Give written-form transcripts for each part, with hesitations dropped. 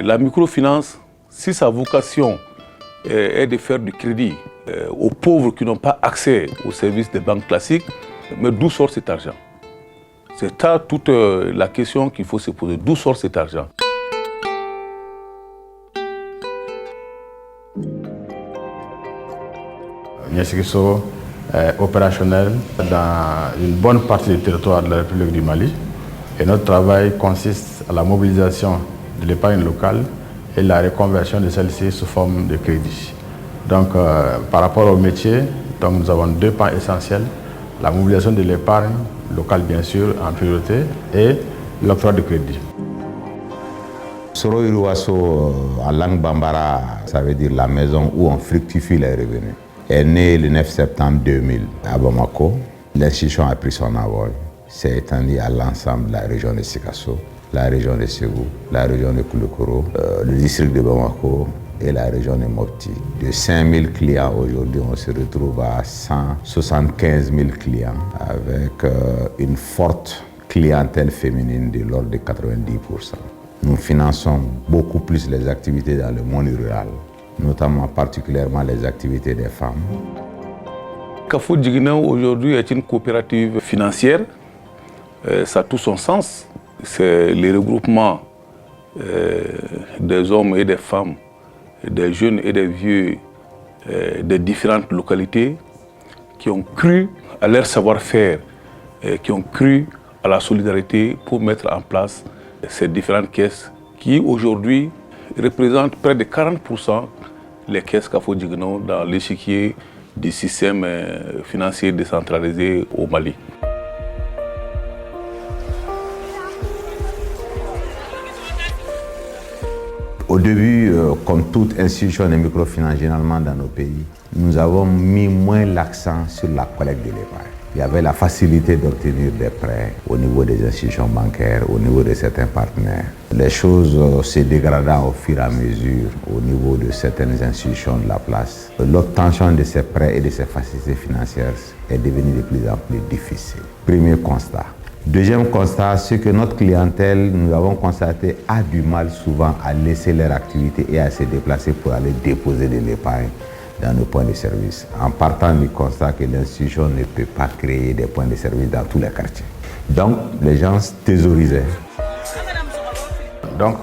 La microfinance, si sa vocation est de faire du crédit aux pauvres qui n'ont pas accès aux services des banques classiques, mais d'où sort cet argent? C'est ça toute la question qu'il faut se poser. D'où sort cet argent? Niasse Guisso est opérationnel dans une bonne partie du territoire de la République du Mali. Et notre travail consiste à la mobilisation de l'épargne locale et la reconversion de celle-ci sous forme de crédit. Donc, par rapport au métier, donc, nous avons deux pans essentiels. La mobilisation de l'épargne locale, bien sûr, en priorité, et l'octroi de crédit. Soro Iruaso, en langue bambara, ça veut dire la maison où on fructifie les revenus. Est né le 9 septembre 2000 à Bamako. L'institution a pris son envol. C'est étendu à l'ensemble de la région de Sikasso, la région de Ségou, la région de Koulikoro, le district de Bamako et la région de Mopti. De 5000 clients aujourd'hui, on se retrouve à 175 000 clients avec une forte clientèle féminine de l'ordre de 90%. Nous finançons beaucoup plus les activités dans le monde rural, notamment particulièrement les activités des femmes. Kafou Djigna aujourd'hui est une coopérative financière. Ça a tout son sens. C'est le regroupement des hommes et des femmes, des jeunes et des vieux des différentes localités qui ont cru à leur savoir-faire, qui ont cru à la solidarité pour mettre en place ces différentes caisses qui aujourd'hui représentent près de 40% les caisses Kafou Djigna dans l'échiquier du système financier décentralisé au Mali. Au début, comme toute institution de microfinance généralement dans nos pays, nous avons mis moins l'accent sur la collecte de l'épargne. Il y avait la facilité d'obtenir des prêts au niveau des institutions bancaires, au niveau de certains partenaires. Les choses se dégradant au fur et à mesure au niveau de certaines institutions de la place. L'obtention de ces prêts et de ces facilités financières est devenue de plus en plus difficile. Premier constat. Deuxième constat, c'est que notre clientèle, nous avons constaté, a du mal souvent à laisser leur activité et à se déplacer pour aller déposer de l'épargne dans nos points de service, en partant du constat que l'institution ne peut pas créer des points de service dans tous les quartiers. Donc, les gens thésaurisaient. Donc,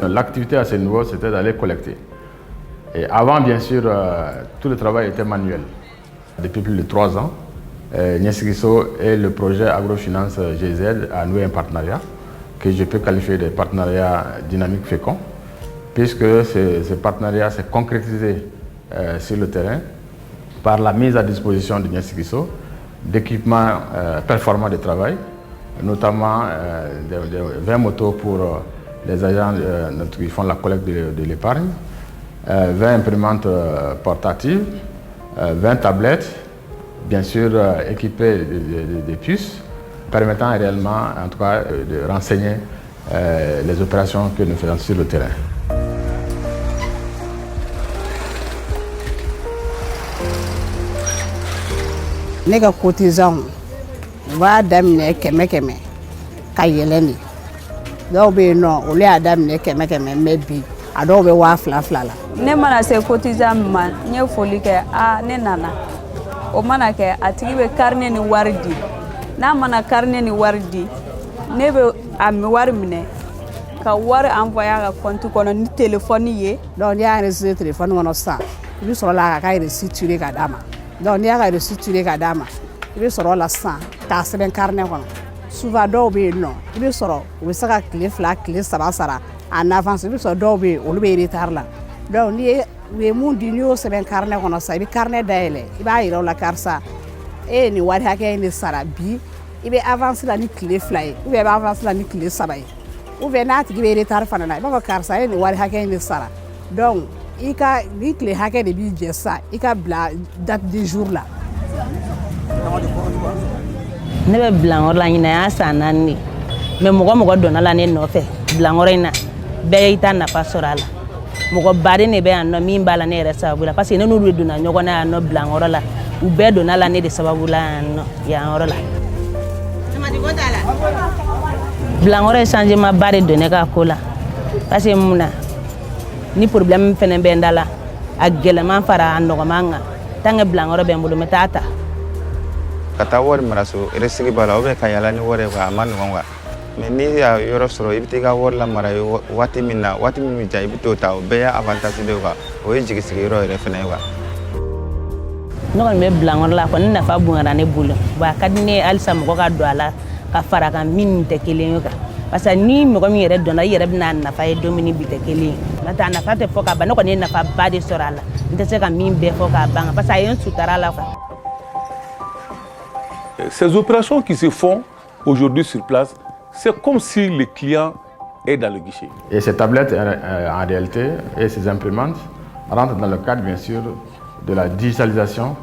l'activité à ce niveau, c'était d'aller collecter. Et avant, bien sûr, tout le travail était manuel. Depuis plus de 3 ans, Niasse Guisso et le projet Agrofinance GZ a noué un partenariat que je peux qualifier de partenariat dynamique fécond, puisque ce partenariat s'est concrétisé sur le terrain par la mise à disposition de Niasse Guisso d'équipements performants de travail, notamment de 20 motos pour les agents qui font la collecte de l'épargne, 20 imprimantes portatives, 20 tablettes, bien sûr équipées de puces, permettant réellement, en tout cas, de renseigner les opérations que nous faisons sur le terrain. Ne ka cotisant va daminɛ kɛmɛ kɛmɛ ka yɛlɛn de dɔw bɛ yen nɔ olu y'a daminɛ kɛmɛ kɛmɛ mɛ bi a dɔw bɛ 2000 la. Ne mana se cotisant ma n ye foli kɛ ne nana o mana kɛ a tigi bɛ carnet ni wari di n'a mana carnet ni wari di ne bɛ a wari minɛ ka wari envoyer a ka compte kɔnɔ ni téléphone ye. Donc n'i y'a enregistré téléphone kɔnɔ sisan i bɛ sɔrɔ la k'a reçu tiré ka d'a ma. Donc n'i y'a ka reçu tiré ka d'a ma i bɛ sɔrɔ la sisan k'a sɛbɛn carnet kɔnɔ. Souvent dɔw bɛ yen nɔ i bɛ sɔrɔ u bɛ se ka tile 2 tile 3 sara en avance. I bɛ sɔrɔ dɔw bɛ yen olu bɛ retard la. Donc n'i ye u ye mun di n'i y'o sɛbɛn carnet kɔnɔ sisan i bɛ carnet dayɛlɛ i b'a yira u la karisa e ye nin wari hakɛ in de sara bi i bɛ avance la ni tile 2 ye ou bien i bɛ avance la ni tile 3 ye ou bien n'a tigi bɛ retard fana na i b'a fɔ karisa e ye nin wari hakɛ in de sara. Donc i ka ni tile hakɛ de b'i jɛ sisan i ka bila date du jour la. Ne bɛ bilankɔrɔ la ɲinɛ y'a san 4 de mais mɔgɔ donna la ne nɔfɛ bilankɔrɔ in na bɛɛ y'i ta nafa sɔrɔ a la. Mɔgɔ baden de bɛ yan nɔ min b'a la ne yɛrɛ sababu la parce que ne n'olu de donna ɲɔgɔn na yan nɔ bilankɔrɔ la u bɛɛ donna la ne de sababu la yan nɔ yan yɔrɔ la. Bilankɔrɔ ye changement ba de don ne ka ko la parce que mun na ni problème fene bɛ n da la a gɛlɛman fara a nɔgɔman kan tant que bilankɔrɔ bɛ n bolo n bɛ taa ta. Ka taa wari mara so risque b'a la ka yala ni wari a ma nɔgɔn quoi mais n'i y'a yɔrɔ sɔrɔ i bɛ t'i ka wari lamara waati min na waati min bɛ ja i bɛ t'o ta o bɛɛ y'a avantage de quoi o ye jigisigiyɔrɔ yɛrɛ fana ye quoi. Ne kɔni bɛ bilankɔrɔ la kɔni nafa bonyana ne bolo wa a ka di ne ye halisa mɔgɔ ka don a la ka fara kan min tɛ kelen ye kan parce que ni mɔgɔ min yɛrɛ dɔnna i yɛrɛ bɛna nafa ye don min bi tɛ kelen ye n'o tɛ a nafa tɛ fɔ ka ban ne kɔni ye nafaba de sɔrɔ a la n tɛ se ka min bɛɛ fɔ k'a ban parce que a ye n sutura la quoi. Ces opérations qui se font aujourd'hui sur place, c'est comme si le client est dans le guichet. Et ces tablettes, en réalité, et ces imprimantes rentrent dans le cadre, bien sûr, de la digitalisation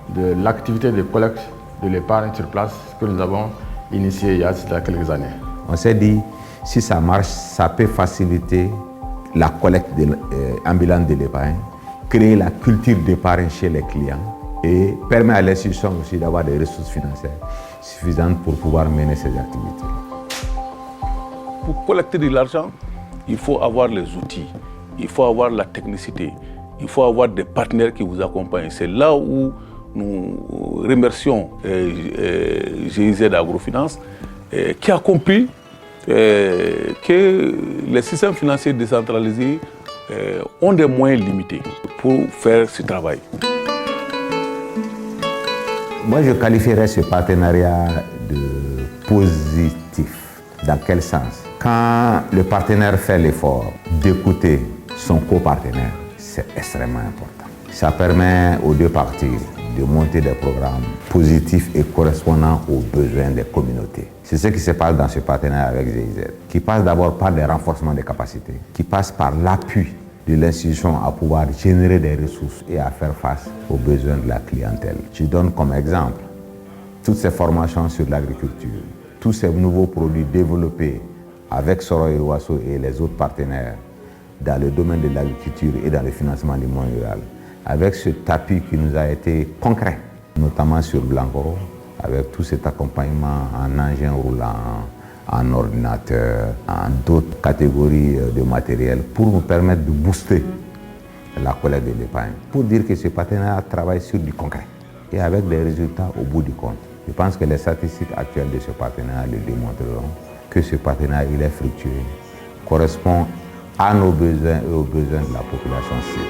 de l'activité de collecte de l'épargne sur place que nous avons initiée il y a quelques années. On s'est dit, si ça marche, ça peut faciliter la collecte ambulante de l'épargne, créer la culture d'épargne chez les clients et permet à l'institution aussi d'avoir des ressources financières suffisantes pour pouvoir mener ses activités. Pour collecter de l'argent, il faut avoir les outils, il faut avoir la technicité, il faut avoir des partenaires qui vous accompagnent. C'est là où nous remercions GIZ Agrofinance qui a compris que les systèmes financiers décentralisés ont des moyens limités pour faire ce travail. Moi, je qualifierais ce partenariat de positif. Dans quel sens? Quand le partenaire fait l'effort d'écouter son copartenaire, c'est extrêmement important. Ça permet aux deux parties de monter des programmes positifs et correspondant aux besoins des communautés. C'est ce qui se passe dans ce partenariat avec GIZ, qui passe d'abord par des renforcements des capacités, qui passe par l'appui de l'institution à pouvoir générer des ressources et à faire face aux besoins de la clientèle. Je donne comme exemple toutes ces formations sur l'agriculture, tous ces nouveaux produits développés avec Soro Iroasso et les autres partenaires dans le domaine de l'agriculture et dans le financement du monde rural, avec ce tapis qui nous a été concret, notamment sur Blancoro, avec tout cet accompagnement en engin roulant, en ordinateur, en d'autres catégories de matériel pour nous permettre de booster la collecte de l'épargne. Pour dire que ce partenariat travaille sur du concret et avec des résultats au bout du compte. Je pense que les statistiques actuelles de ce partenariat le démontreront que ce partenariat il est fructueux, correspond à nos besoins et aux besoins de la population cible.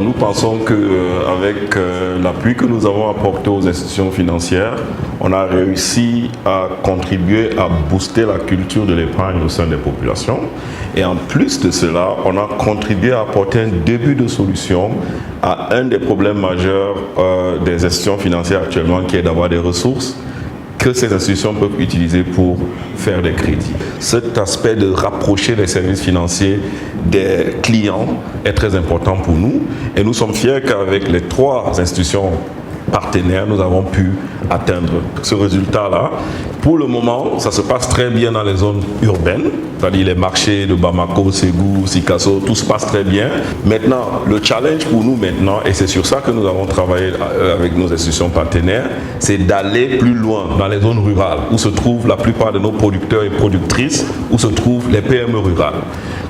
Nous pensons qu'avec l'appui que nous avons apporté aux institutions financières, on a réussi à contribuer à booster la culture de l'épargne au sein des populations. Et en plus de cela, on a contribué à apporter un début de solution à un des problèmes majeurs des institutions financières actuellement, qui est d'avoir des ressources que ces institutions peuvent utiliser pour faire des crédits. Cet aspect de rapprocher les services financiers des clients est très important pour nous et nous sommes fiers qu'avec les 3 institutions partenaires, nous avons pu atteindre ce résultat-là. Pour le moment, ça se passe très bien dans les zones urbaines, c'est-à-dire les marchés de Bamako, Ségou, Sikasso, tout se passe très bien. Maintenant, le challenge pour nous maintenant, et c'est sur ça que nous avons travaillé avec nos institutions partenaires, c'est d'aller plus loin dans les zones rurales, où se trouvent la plupart de nos producteurs et productrices, où se trouvent les PME rurales.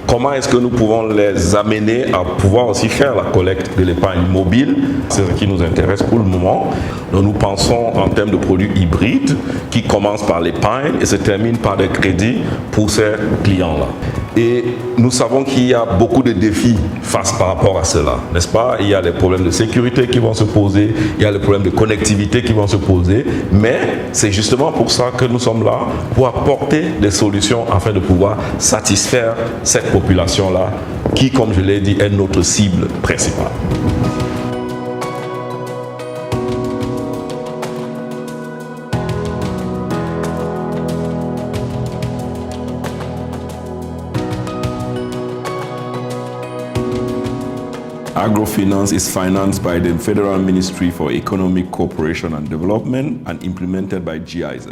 Comment est-ce que nous pouvons les amener à pouvoir aussi faire la collecte de l'épargne mobile? C'est ce qui nous intéresse pour le moment. Donc nous pensons en termes de produits hybrides qui commencent par l'épargne et se terminent par des crédits pour ces clients-là. Et nous savons qu'il y a beaucoup de défis face par rapport à cela, n'est-ce pas? Il y a les problèmes de sécurité qui vont se poser, il y a les problèmes de connectivité qui vont se poser, mais c'est justement pour ça que nous sommes là, pour apporter des solutions afin de pouvoir satisfaire cette population-là qui, comme je l'ai dit, est notre cible principale. Agrofinance is financed by the Federal Ministry for Economic Cooperation and Development and implemented by GIZ.